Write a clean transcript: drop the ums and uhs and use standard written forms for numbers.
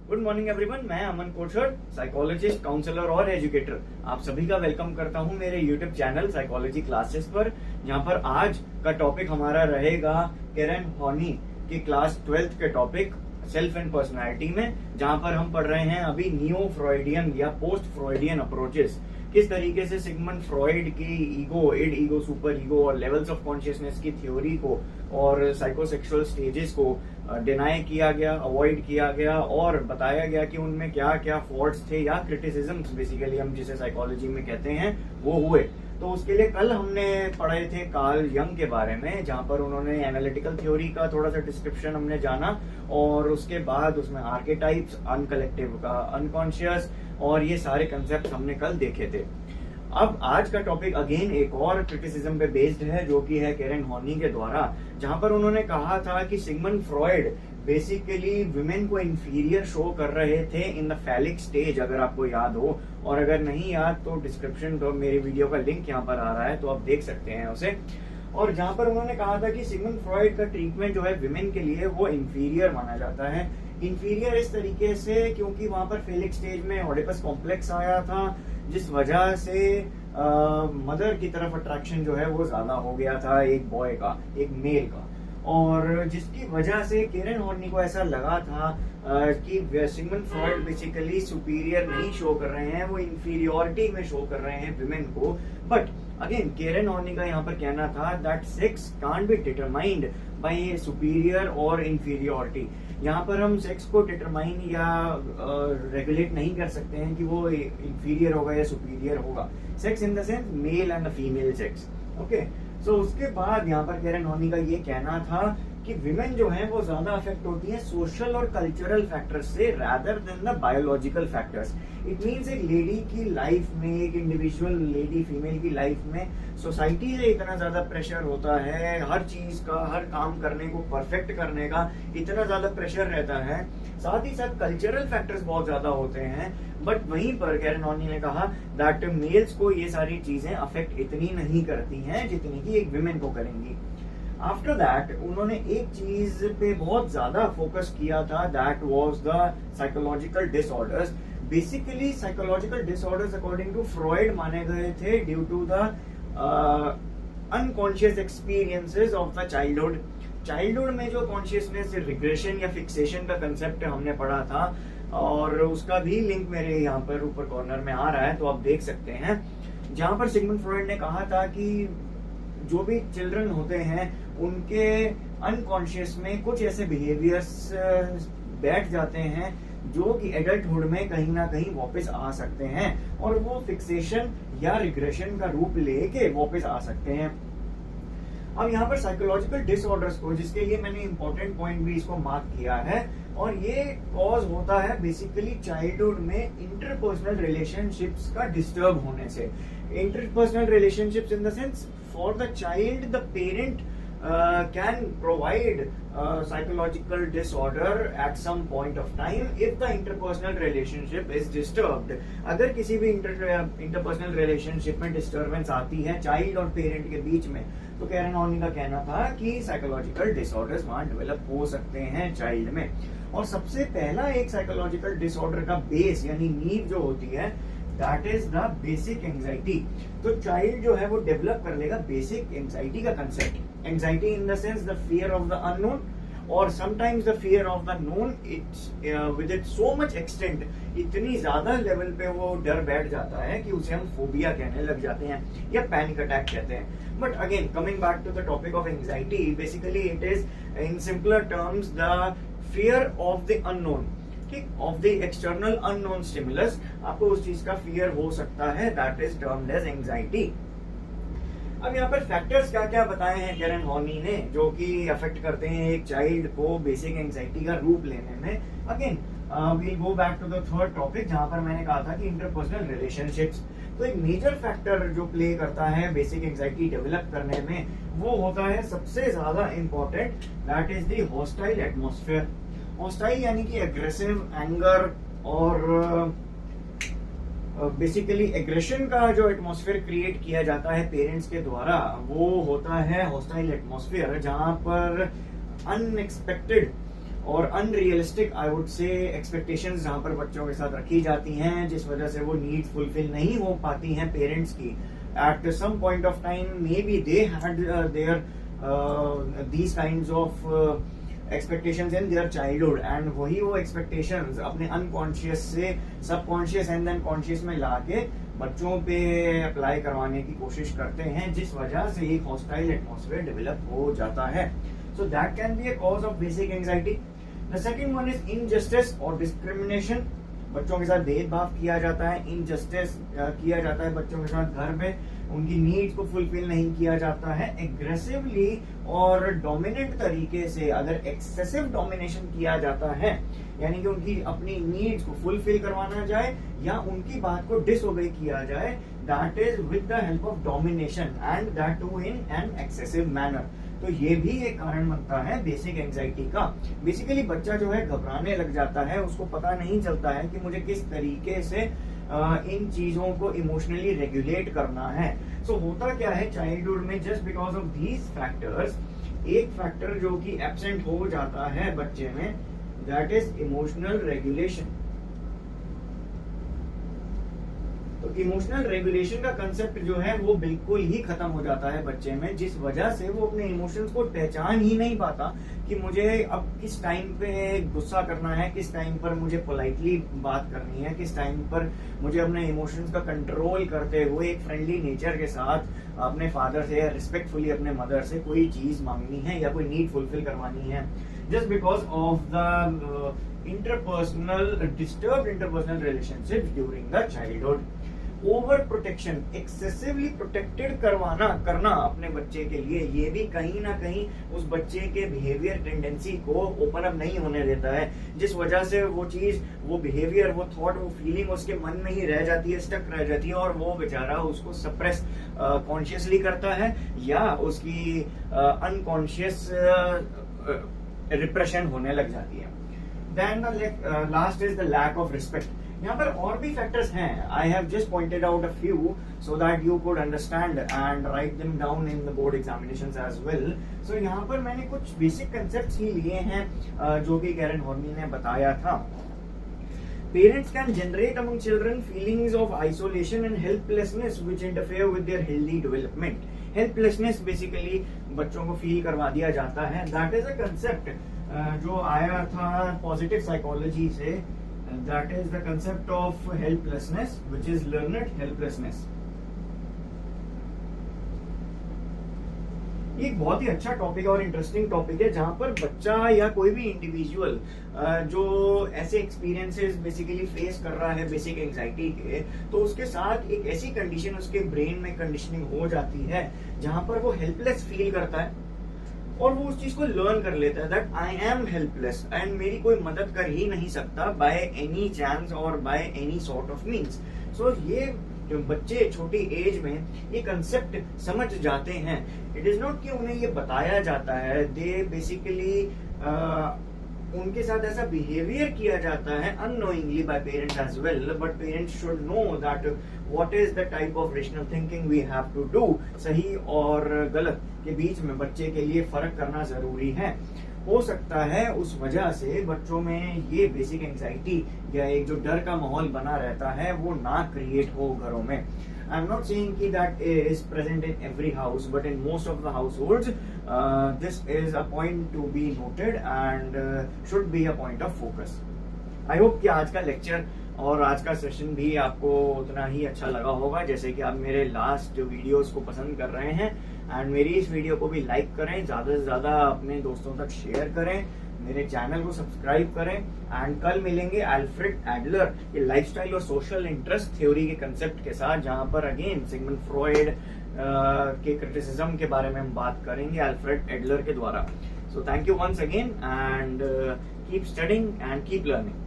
Good morning everyone, मैं अमन कोठर, psychologist, counsellor और educator. आप सभी का वेलकम करता हूं मेरे यूट्यूब चैनल साइकोलॉजी क्लासेस पर, जहां पर आज का टॉपिक हमारा रहेगा कैरन हॉर्नी की क्लास 12th के टॉपिक सेल्फ एंड पर्सनालिटी में, जहां पर हम पढ़ रहे हैं अभी नियो फ्रॉइडियन या पोस्ट फ्रॉइडियन अप्रोचेस। किस तरीके से सिगमंड फ्रॉइड की ego, end ego, super ego और लेवल्स ऑफ कॉन्शियसनेस की थ्योरी को और साइकोसेक्सुअल स्टेजेस को डिनाई किया गया, अवॉइड किया गया और बताया गया कि उनमें क्या क्या फॉल्ट्स थे या क्रिटिसिज्म्स बेसिकली हम जिसे साइकोलॉजी में कहते हैं वो हुए। तो उसके लिए कल हमने पढ़े थे कार्ल यंग के बारे में, जहां पर उन्होंने एनालिटिकल थ्योरी का थोड़ा सा डिस्क्रिप्शन हमने जाना और उसके बाद उसमें आर्केटाइप्स, अनकलेक्टिव का अनकॉन्शियस और ये सारे कंसेप्ट हमने कल देखे थे। अब आज का टॉपिक अगेन एक और क्रिटिसिज्म पे बेस्ड है, जो कि है कैरन हॉर्नी के द्वारा, जहां पर उन्होंने कहा था कि सिगमंड फ्रॉइड बेसिकली विमेन को इंफीरियर शो कर रहे थे इन द फैलिक स्टेज, अगर आपको याद हो, और अगर नहीं याद तो डिस्क्रिप्शन तो मेरी वीडियो का लिंक यहाँ पर आ रहा है तो आप देख सकते हैं उसे। और जहां पर उन्होंने कहा था कि सिगमंड फ्रॉइड का ट्रीटमेंट जो है विमेन के लिए वो इंफीरियर माना जाता है। इंफीरियर इस तरीके से क्योंकि वहां पर फेलिक स्टेज में ओडिपस कॉम्प्लेक्स आया था, जिस वजह से मदर की तरफ अट्रैक्शन जो है वो ज्यादा हो गया था एक बॉय का, एक मेल का, और जिसकी वजह से कैरन हॉर्नी को ऐसा लगा था कि सिगमंड फ्रॉइड बेसिकली सुपीरियर नहीं शो कर रहे हैं, वो इंफीरियोरिटी में शो कर रहे हैं विमेन को। बट अगेन कैरन हॉर्नी का यहाँ पर कहना था that sex can't be determined by superior और इंफीरियोरिटी। यहाँ पर हम सेक्स को डिटरमाइन या रेगुलेट नहीं कर सकते हैं कि वो इंफीरियर होगा या सुपीरियर होगा। Sex in the sense male and female sex. Okay, so उसके बाद यहाँ पर कैरन हॉर्नी का ये कहना था कि विमेन जो है वो ज्यादा अफेक्ट होती है सोशल और कल्चरल फैक्टर्स से rather than the biological factors. It means एक लेडी की लाइफ में, एक इंडिविजुअल लेडी फीमेल की लाइफ में सोसाइटी से इतना ज्यादा प्रेशर होता है, हर चीज का, हर काम करने को परफेक्ट करने का इतना ज्यादा प्रेशर रहता है, साथ ही साथ कल्चरल फैक्टर्स बहुत ज्यादा होते हैं। बट वहीं पर कैरन हॉर्नी ने कहा दैट मेल्स को ये सारी चीजें अफेक्ट इतनी नहीं करती हैं जितनी कि एक विमेन को करेंगी। आफ्टर दैट उन्होंने एक चीज पे बहुत ज्यादा फोकस किया था, that was the psychological disorders. Basically psychological disorders according to Freud माने गए थे due to the unconscious experiences of the childhood. Childhood में जो कॉन्शियसनेस रिग्रेशन या फिक्सेशन का कंसेप्ट हमने पढ़ा था, और उसका भी लिंक मेरे यहाँ पर ऊपर कॉर्नर में आ रहा है तो आप देख सकते हैं, जहां पर सिगमंड फ्रॉइड ने कहा था कि जो भी चिल्ड्रन होते हैं उनके अनकॉन्शियस में कुछ ऐसे बिहेवियर्स बैठ जाते हैं जो कि एडल्टहुड में कहीं ना कहीं वापस आ सकते हैं और वो फिक्सेशन या रिग्रेशन का रूप लेके वापस आ सकते हैं। अब यहाँ पर साइकोलॉजिकल डिसऑर्डर्स को, जिसके लिए मैंने इंपॉर्टेंट पॉइंट भी इसको मार्क किया है, और ये कॉज होता है बेसिकली चाइल्डहुड में इंटरपर्सनल रिलेशनशिप्स का डिस्टर्ब होने से। Interpersonal relationships in the sense for the child the parent can provide psychological disorder at some point of time if the interpersonal relationship is disturbed। अगर किसी भी interpersonal relationship में disturbance आती है child और पेरेंट के बीच में, तो कैरन हॉर्नी का कहना था कि साइकोलॉजिकल डिसऑर्डर्स वहां डेवलप हो सकते हैं चाइल्ड में। और सबसे पहला एक साइकोलॉजिकल डिसऑर्डर का बेस यानी नींव जो होती है, that is the basic anxiety. तो चाइल्ड जो है वो डेवलप कर लेगा बेसिक एंजाइटी का concept. Anxiety in the sense the fear of the unknown, और sometimes the fear of the known. It's with it so much extent, इतनी ज्यादा लेवल पे वो डर बैठ जाता है कि उसे हम फोबिया कहने लग जाते हैं या पैनिक अटैक कहते हैं। But again coming back to the topic of anxiety, basically it is in simpler terms the fear of the unknown, of the external unknown stimulus. आपको उस चीज का फियर हो सकता है, that is termed as anxiety. अब यहाँ पर फैक्टर्स क्या क्या बताए हैं कैरन हॉर्नी ने जो कि अफेक्ट करते हैं एक चाइल्ड को बेसिक एंजाइटी का रूप लेने में। Again we'll go back to the third topic, जहां पर मैंने कहा था कि इंटरपर्सनल रिलेशनशिप्स। तो एक मेजर फैक्टर जो प्ले करता है बेसिक एंजाइटी डेवलप करने में, वो होता है सबसे ज्यादा important, that is the hostile atmosphere. Hostile यानी कि एग्रेसिव, एंगर और बेसिकली एग्रेशन का जो एटमॉस्फेयर क्रिएट किया जाता है पेरेंट्स के द्वारा, वो होता है हॉस्टाइल एटमॉस्फेयर, जहां पर अनएक्सपेक्टेड और unrealistic I would say expectations जहां पर बच्चों के साथ रखी जाती हैं, जिस वजह से वो नीड फुलफिल नहीं हो पाती हैं पेरेंट्स की। At some point of time maybe they had there these kinds of expectations in their childhood, and वही वो expectations अपने unconscious से subconscious and then conscious में लाके बच्चों पे अप्लाई करवाने की कोशिश करते हैं, जिस वजह से एक hostile atmosphere develop हो जाता है। So that can be a cause of basic anxiety. The second one is injustice or discrimination. बच्चों के साथ भेदभाव किया जाता है, इनजस्टिस किया जाता है बच्चों के साथ घर में, उनकी नीड्स को फुलफिल नहीं किया जाता है। एग्रेसिवली और डोमिनेंट तरीके से अगर एक्सेसिव डोमिनेशन किया जाता है, यानी कि उनकी अपनी नीड्स को फुलफिल करवाना जाए या उनकी बात को डिसओबे किया जाए, that is with the help of domination and that too in an excessive manner. तो ये भी एक कारण बनता है बेसिक एंजाइटी का। बेसिकली बच्चा जो है घबराने लग जाता है, उसको पता नहीं चलता है कि मुझे किस तरीके से इन चीजों को इमोशनली रेगुलेट करना है। सो होता क्या है चाइल्डहुड में, just because of these factors, एक फैक्टर जो कि एब्सेंट हो जाता है बच्चे में, दैट इज इमोशनल रेगुलेशन। तो इमोशनल रेगुलेशन का कंसेप्ट जो है वो बिल्कुल ही खत्म हो जाता है बच्चे में, जिस वजह से वो अपने इमोशंस को पहचान ही नहीं पाता कि मुझे अब किस टाइम पे गुस्सा करना है, किस टाइम पर मुझे पोलाइटली बात करनी है, किस टाइम पर मुझे अपने इमोशंस का कंट्रोल करते हुए एक फ्रेंडली नेचर के साथ अपने फादर से या रिस्पेक्टफुली अपने मदर से कोई चीज मांगनी है या कोई नीड फुलफिल करवानी है। Just because of the disturbed interpersonal relationships during the childhood. Over protection, excessively protected करना अपने बच्चे के लिए, ये भी कहीं ना कहीं उस बच्चे के बिहेवियर टेंडेंसी को ओपन अप नहीं होने देता है, जिस वजह से वो चीज, वो बिहेवियर, वो थॉट, वो फीलिंग उसके मन में ही रह जाती है, स्टक रह जाती है, और वो बेचारा उसको सप्रेस कॉन्शियसली करता है या उसकी अनकॉन्शियस रिप्रेशन होने लग जाती है। Then last is the lack of respect. यहाँ पर और भी फैक्टर्स हैं, I have just pointed out a few so that you could understand and write them down in the board examinations as well. So यहाँ पर मैंने कुछ basic concepts ही लिए हैं जो कि कैरन हॉर्नी ने बताया था। Parents can generate among children feelings of isolation and helplessness which interfere with their healthy development. Helplessness basically बच्चों को फील करवा दिया जाता है। That is a concept जो आया था पॉजिटिव साइकोलॉजी से। That is the concept of helplessness, which is learned helplessness. ये एक बहुत ही अच्छा टॉपिक है और इंटरेस्टिंग टॉपिक है, जहां पर बच्चा या कोई भी इंडिविजुअल जो ऐसे एक्सपीरियंसेस बेसिकली फेस कर रहा है बेसिक एंजाइटी के, तो उसके साथ एक ऐसी कंडीशन उसके ब्रेन में कंडीशनिंग हो जाती है जहां पर वो हेल्पलेस फील करता है और वो उस चीज को लर्न कर लेता है that I am helpless and मेरी कोई मदद कर ही नहीं सकता बाय एनी चांस और by any sort of means. So ये बच्चे छोटी एज में ये कंसेप्ट समझ जाते हैं। इट इज नॉट कि उन्हें ये बताया जाता है, दे बेसिकली उनके साथ ऐसा बिहेवियर किया जाता है unknowingly by parents as well, but parents should know that what is the type of rational thinking we have to do. सही और गलत के बीच में बच्चे के लिए फर्क करना जरूरी है। हो सकता है उस वजह से बच्चों में ये बेसिक एंजाइटी या एक जो डर का माहौल बना रहता है वो ना क्रिएट हो घरों में। आई एम नॉट सेइंग कि that is present in every house, but in most of the households this is a point to be noted and should be a point of focus. I hope कि आज का lecture और आज का session भी आपको उतना ही अच्छा लगा होगा जैसे कि आप मेरे लास्ट वीडियोस को पसंद कर रहे हैं। एंड मेरी इस वीडियो को भी लाइक करें, ज्यादा से ज्यादा अपने दोस्तों तक शेयर करें, मेरे चैनल को सब्सक्राइब करें। एंड कल मिलेंगे अल्फ्रेड एडलर के लाइफस्टाइल और सोशल इंटरेस्ट थ्योरी के कंसेप्ट के साथ, जहां पर अगेन सिगमंड फ्रॉइड के क्रिटिसिज्म के बारे में हम बात करेंगे अल्फ्रेड एडलर के द्वारा। So thank you once again and keep studying and keep learning.